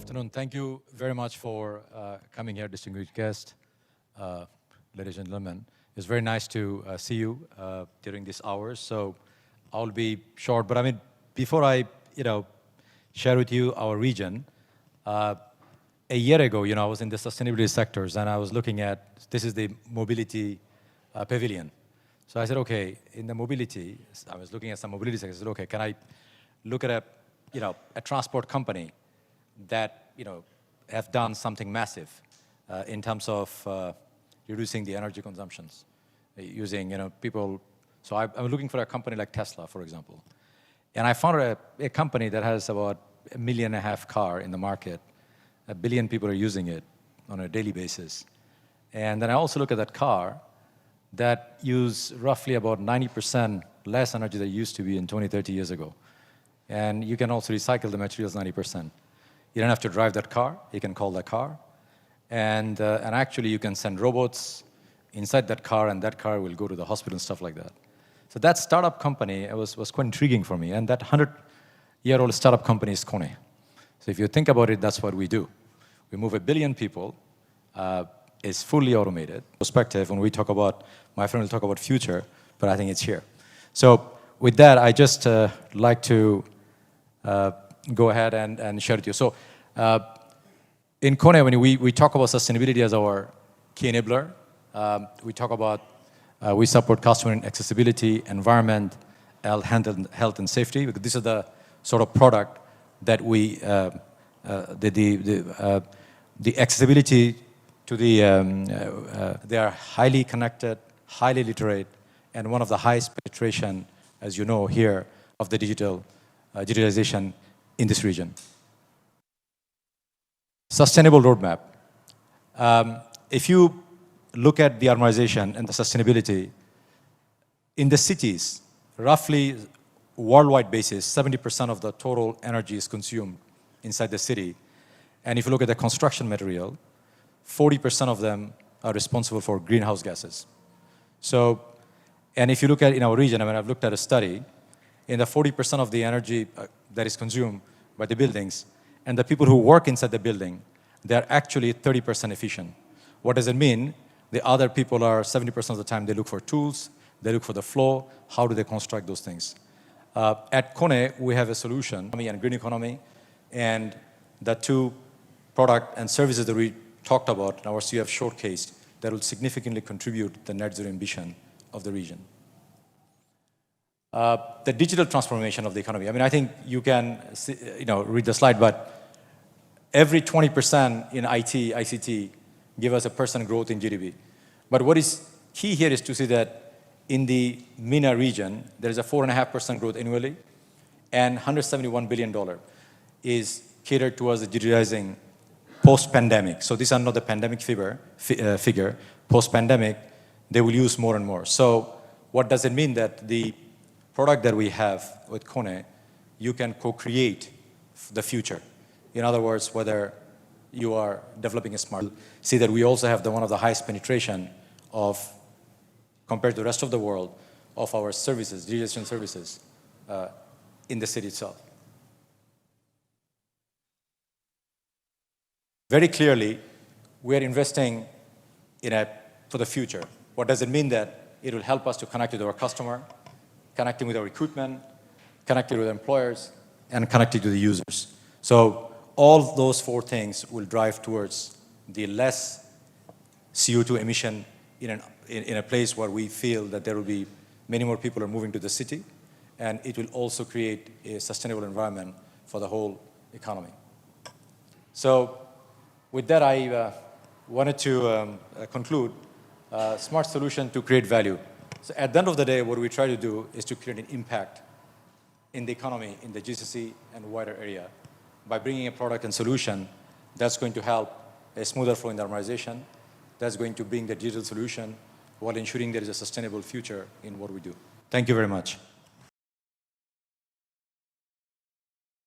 afternoon. Thank you very much for coming here, distinguished guest, ladies and gentlemen. It's very nice to see you during these hours. So I'll be short, but I mean, before I, share with you our region, a year ago, I was in the sustainability sectors and I was looking at, this is the mobility pavilion. So I said, okay, in the mobility, I was looking at some mobility sectors. I said, okay, can I look at a transport company that, have done something massive in terms of reducing the energy consumptions using, people. So I'm looking for a company like Tesla, for example. And I found a company that has about 1.5 million car in the market. 1 billion people are using it on a daily basis. And then I also look at that car that use roughly about 90% less energy than it used to be in 20, 30 years ago. And you can also recycle the materials 90%. You don't have to drive that car. You can call that car. And actually, you can send robots inside that car, and that car will go to the hospital and stuff like that. So that startup company was quite intriguing for me. And that 100-year-old startup company is Kone. So if you think about it, that's what we do. We move 1 billion people. It's fully automated. Perspective, when we talk about, my friend will talk about future, but I think it's here. So with that, I just like to go ahead and share with you. So in Kone, when we talk about sustainability as our key enabler, we talk about, we support customer accessibility, environment, health and safety, because this is the sort of product that we, the accessibility to they are highly connected, highly literate, and one of the highest penetration, as you know here, of the digitalization in this region. Sustainable roadmap. If you look at the urbanization and the sustainability, in the cities, roughly worldwide basis, 70% of the total energy is consumed inside the city. And if you look at the construction material, 40% of them are responsible for greenhouse gases. So, and if you look at in our region, I mean, I've looked at a study, in the 40% of the energy that is consumed by the buildings, and the people who work inside the building, they're actually 30% efficient. What does it mean? The other people are 70% of the time, they look for tools, they look for the flow, how do they construct those things? At Kone, we have a solution, and green economy, and the two product and services that we talked about in our CF showcased that will significantly contribute to the net zero ambition of the region. The digital transformation of the economy. I mean, I think you can see, read the slide, but every 20% in IT, ICT, give us a % growth in GDP. But what is key here is to see that in the MENA region, there is a 4.5% growth annually, and $171 billion is catered towards the digitizing post-pandemic. So these are not the pandemic figure. Post-pandemic, they will use more and more. So what does it mean? That the product that we have with Kone, you can co-create the future. In other words, whether you are developing a smart, see that we also have one of the highest penetration of, compared to the rest of the world, of our services, digitization services, in the city itself. Very clearly, we are investing for the future. What does it mean? That it will help us to connect with our customer, connecting with our recruitment, connecting with employers, and connecting to the users. So all those 4 things will drive towards the less CO2 emission in a place where we feel that there will be many more people are moving to the city, and it will also create a sustainable environment for the whole economy. So with that, I wanted to conclude smart solution to create value. So at the end of the day, what we try to do is to create an impact in the economy, in the GCC and wider area, by bringing a product and solution that's going to help a smoother flow in the urbanization, that's going to bring the digital solution while ensuring there is a sustainable future in what we do. Thank you very much.